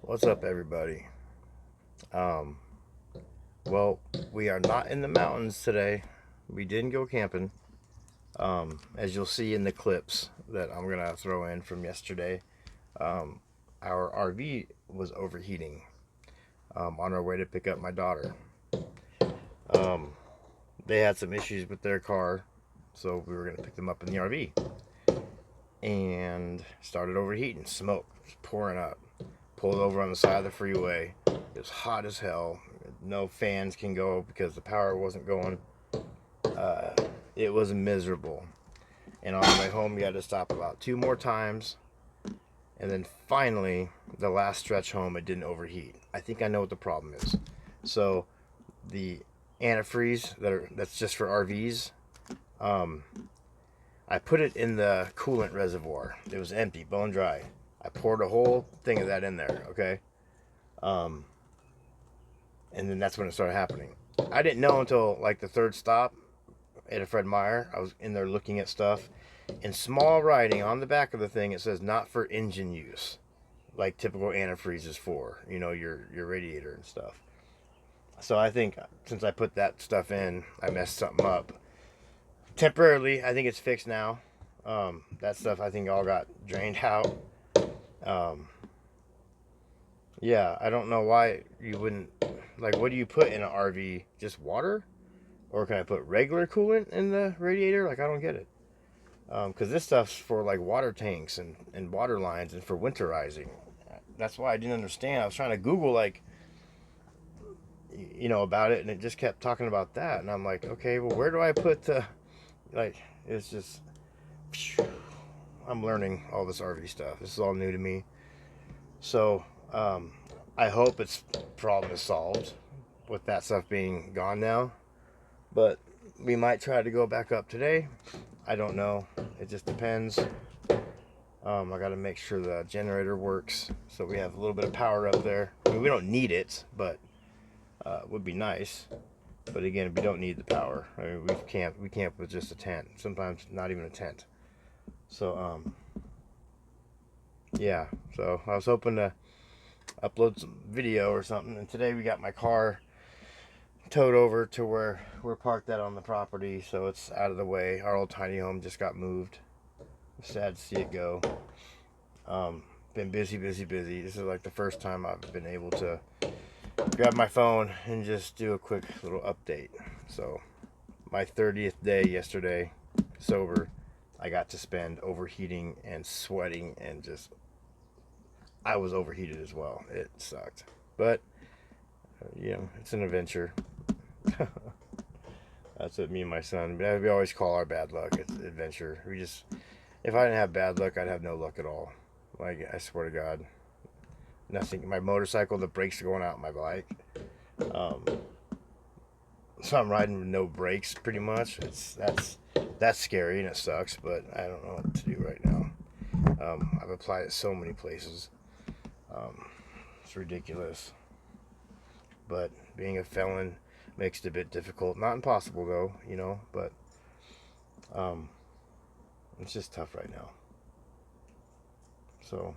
What's up, everybody? Um, well, we are not in the mountains today. We didn't go camping. As you'll see in the clips that I'm gonna throw in from yesterday, um, our RV was overheating on our way to pick up my daughter. Um, they had some issues with their car, so we were gonna pick them up in the RV, and started overheating. Smoke was pouring up. Pulled over on the side of the freeway. It was hot as hell. No fans can go because the power wasn't going. Uh, it was miserable. And on the way home, we had to stop about 2 more times. And then finally, the last stretch home, it didn't overheat. I think I know what the problem is. So the antifreeze that's just for RVs. Um, I put it in the coolant reservoir. It was empty, bone dry. I poured a whole thing of that in there. Okay. Um, and then that's when it started happening. I didn't know until like the third stop at a Fred Meyer. I was in there looking at stuff. In small writing on the back of the thing, it says not for engine use, like typical antifreeze is for, your radiator and stuff. So I think since I put that stuff in, I messed something up temporarily. I think it's fixed now. That stuff I think all got drained out. Um, yeah, I don't know why you wouldn't, like, what do you put in an RV? Just water? Or can I put regular coolant in the radiator? Like, I don't get it. Because this stuff's for like water tanks and water lines and for winterizing. That's why I didn't understand. I was trying to Google, like, about it, and it just kept talking about that. And I'm like, okay, well, where do I put the, like, it's just, I'm learning all this RV stuff. This is all new to me. So, I hope its problem is solved with that stuff being gone now. But we might try to go back up today. I don't know. It just depends. I got to make sure the generator works so we have a little bit of power up there. I mean, we don't need it, but it would be nice. But again, we don't need the power. I mean, we camp with just a tent. Sometimes not even a tent. So yeah. So I was hoping to upload some video or something. And today we got my car towed over to where we're parked at on the property, so it's out of the way. Our old tiny home just got moved. Sad to see it go. Been busy. This is like the first time I've been able to grab my phone and just do a quick little update. So, my 30th day yesterday, sober, I got to spend overheating and sweating and just, I was overheated as well. It sucked. But, it's an adventure. That's what me and my son, we always call our bad luck. It's adventure. If I didn't have bad luck, I'd have no luck at all. Like, I swear to God, nothing. My motorcycle, the brakes are going out on my bike. Um, so I'm riding with no brakes, pretty much. That's scary and it sucks, but I don't know what to do right now. I've applied it so many places. Um, it's ridiculous. But being a felon makes it a bit difficult. Not impossible though, but um, it's just tough right now. So,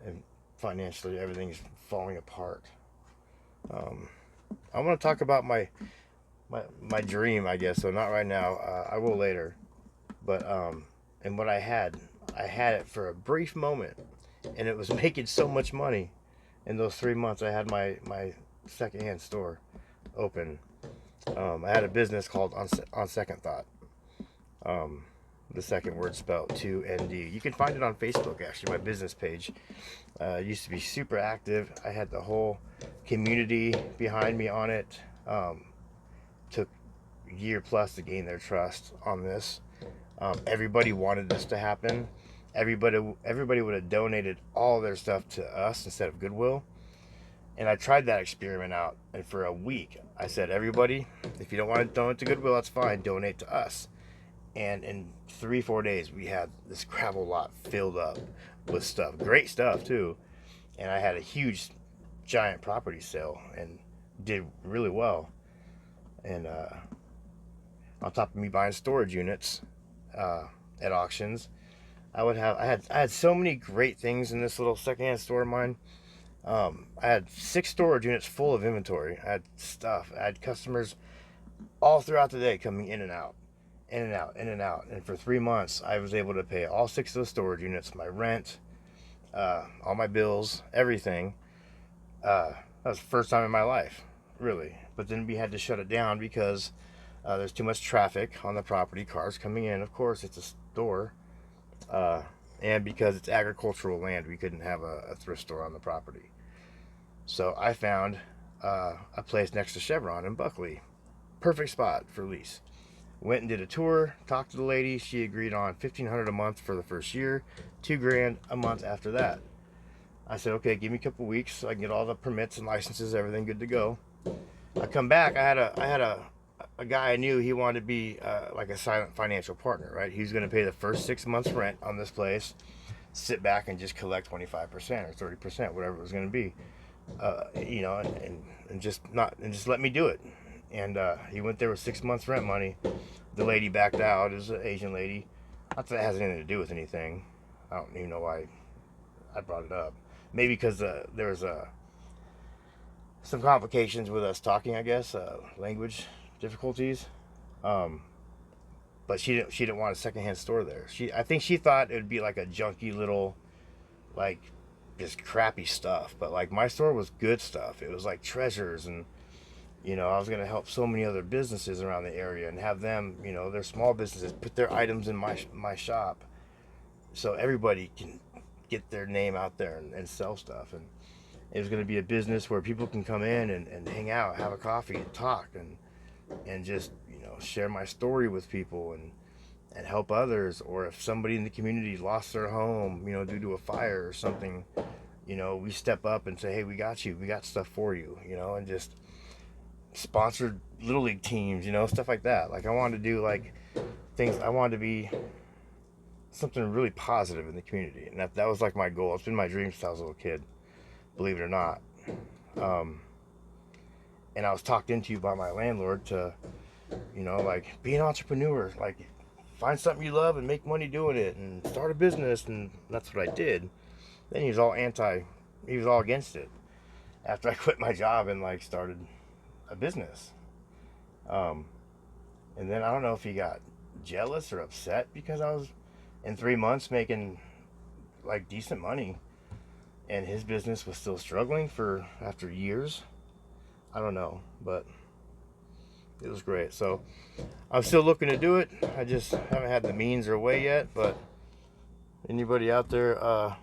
and financially, everything's falling apart. Um, I want to talk about my dream, I guess. So not right now. I will later. But and what I had it for a brief moment, and it was making so much money. In those 3 months, I had my secondhand store open. I had a business called On Second Thought. Um, the second word spelled 2ND. You can find it on Facebook, actually, my business page. Used to be super active. I had the whole community behind me on it. Took a year plus to gain their trust on this. Everybody wanted this to happen. Everybody would have donated all their stuff to us instead of Goodwill. And I tried that experiment out, and for a week, I said, everybody, if you don't want to donate to Goodwill, that's fine, donate to us. And in 3-4 days, we had this gravel lot filled up with stuff, great stuff too. And I had a huge, giant property sale and did really well. And on top of me buying storage units at auctions, I had so many great things in this little secondhand store of mine. I had 6 storage units full of inventory. I had stuff. I had customers all throughout the day coming in and out, in and out, in and out. And for 3 months, I was able to pay all 6 of those storage units, my rent, all my bills, everything. That was the first time in my life, really. But then we had to shut it down because there's too much traffic on the property, cars coming in. Of course, it's a store. Uh, and because it's agricultural land, we couldn't have a thrift store on the property. So I found a place next to Chevron in Buckley. Perfect spot for lease. Went and did a tour, talked to the lady. She agreed on $1,500 a month for the first year, $2,000 a month after that. I said, okay, give me a couple weeks so I can get all the permits and licenses, everything good to go. I come back. I had a guy I knew. He wanted to be like a silent financial partner, right? He was going to pay the first 6 months rent on this place, sit back and just collect 25% or 30%, whatever it was going to be, you know, and just let me do it. And he went there with 6 months rent money. The lady backed out. It was an Asian lady. Not that it has anything to do with anything. I don't even know why I brought it up. Maybe because there was some complications with us talking, I guess, language difficulties. Um, but she didn't want a secondhand store there. I think she thought it would be like a junky little, like, just crappy stuff. But like my store was good stuff. It was like treasures, and you know, I was gonna help so many other businesses around the area and have them, you know, their small businesses put their items in my shop, so everybody can get their name out there and sell stuff. And it was going to be a business where people can come in and hang out, have a coffee, and talk, and just, you know, share my story with people and help others. Or if somebody in the community lost their home, you know, due to a fire or something, you know, we step up and say, hey, we got you, we got stuff for you, you know, and just sponsored little league teams, you know, stuff like that. Like I wanted to do like things. I wanted to be something really positive in the community, and that was like my goal. It's been my dream since I was a little kid, believe it or not. um, and I was talked into by my landlord to, you know, like, be an entrepreneur, like find something you love and make money doing it and start a business. And that's what I did. Then he was all against it after I quit my job and like started a business. um, and then I don't know if he got jealous or upset because I was in 3 months making like decent money, and his business was still struggling for after years. I don't know, but it was great. So I'm still looking to do it. I just haven't had the means or way yet. But anybody out there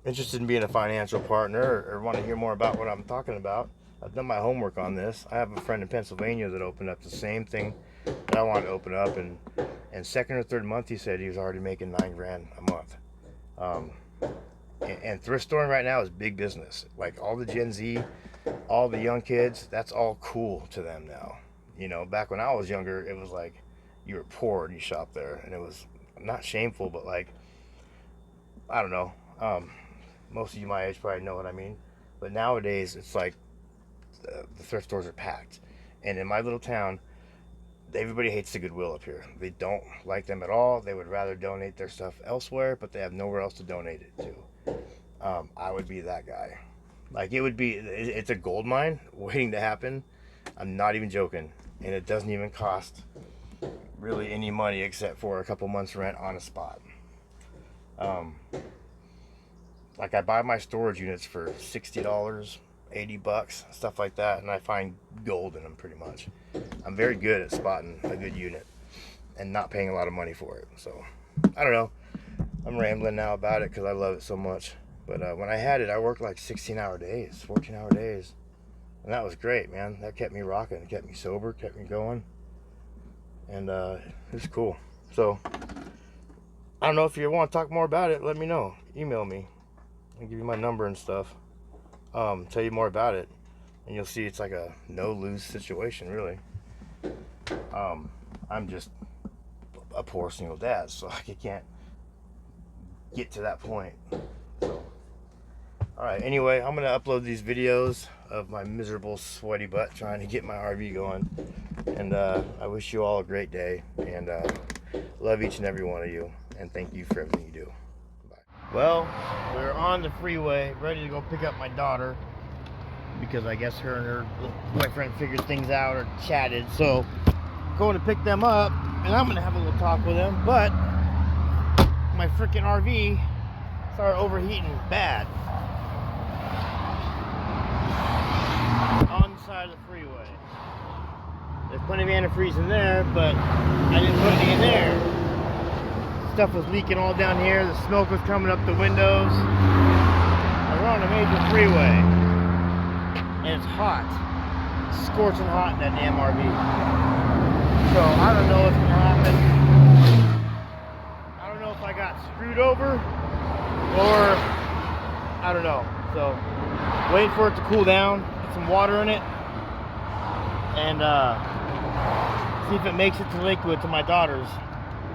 interested in being a financial partner, or want to hear more about what I'm talking about, I've done my homework on this. I have a friend in Pennsylvania that opened up the same thing that I wanted to open up, and second or third month he said he was already making $9,000 a month. Um, and thrift storing right now is big business. Like all the Gen Z, all the young kids, that's all cool to them now. You know, back when I was younger, it was like you were poor and you shopped there, and it was not shameful, but like, I don't know. Most of you my age probably know what I mean. But nowadays, it's like the thrift stores are packed, and in my little town, everybody hates the Goodwill up here. They don't like them at all. They would rather donate their stuff elsewhere, but they have nowhere else to donate it to. I would be that guy. Like it's a gold mine waiting to happen. I'm not even joking, and it doesn't even cost really any money except for a couple months rent on a spot. Um, like I buy my storage units for $60, $80, stuff like that, and I find gold in them pretty much. I'm very good at spotting a good unit and not paying a lot of money for it. So I don't know. I'm rambling now about it because I love it so much. But when I had it, I worked like 16-hour days, 14-hour days. And that was great, man. That kept me rocking. It kept me sober, kept me going. And it was cool. So I don't know if you want to talk more about it. Let me know. Email me. I'll give you my number and stuff. Tell you more about it. And you'll see it's like a no-lose situation, really. I'm just a poor single dad, so I can't get to that point. So, alright, anyway, I'm going to upload these videos of my miserable, sweaty butt trying to get my RV going. And I wish you all a great day, and love each and every one of you. and thank you for everything you do. Bye. Well, we're on the freeway, ready to go pick up my daughter, because I guess her and her boyfriend figured things out or chatted. So going to pick them up, and I'm gonna have a little talk with them. But my freaking RV started overheating bad on the side of the freeway. There's plenty of antifreeze in there, but I didn't put any in there. Stuff was leaking all down here. The smoke was coming up the windows. And we're on a major freeway, and it's hot, scorching hot in that damn RV. So I don't know what's gonna happen. I don't know if I got screwed over or I don't know. So waiting for it to cool down, get some water in it, and see if it makes it to liquid to my daughter's.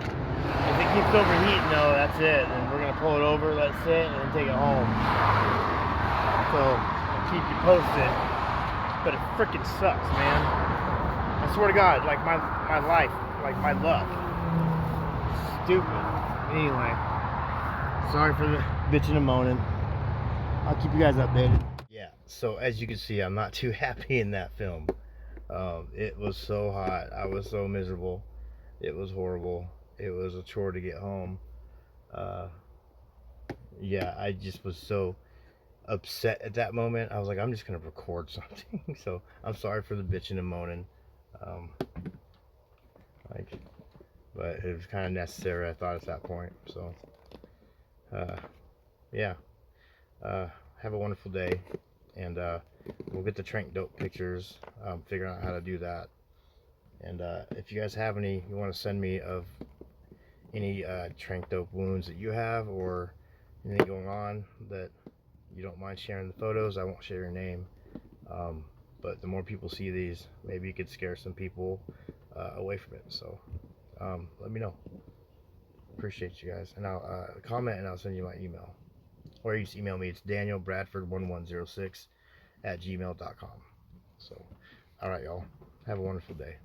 If it keeps overheating though, that's it. And we're gonna pull it over, let it sit, and then take it home. So I'll keep you posted. But it freaking sucks, man. I swear to God, like my life, like my luck. Stupid. Anyway, sorry for the bitching and moaning. I'll keep you guys updated. Yeah, so as you can see, I'm not too happy in that film. It was so hot. I was so miserable. It was horrible. It was a chore to get home. Yeah, I just was so upset at that moment. I was like, I'm just gonna record something. So I'm sorry for the bitching and moaning. But it was kind of necessary, I thought, at that point. So yeah, have a wonderful day, and we'll get the trank dope pictures, figuring out how to do that. And if you guys have any you want to send me of any trank dope wounds that you have, or anything going on that you don't mind sharing the photos, I won't share your name. But the more people see these, maybe you could scare some people away from it. So let me know. Appreciate you guys. And I'll comment, and I'll send you my email. Or you just email me. It's danielbradford1106 @gmail.com. So, alright, y'all. Have a wonderful day.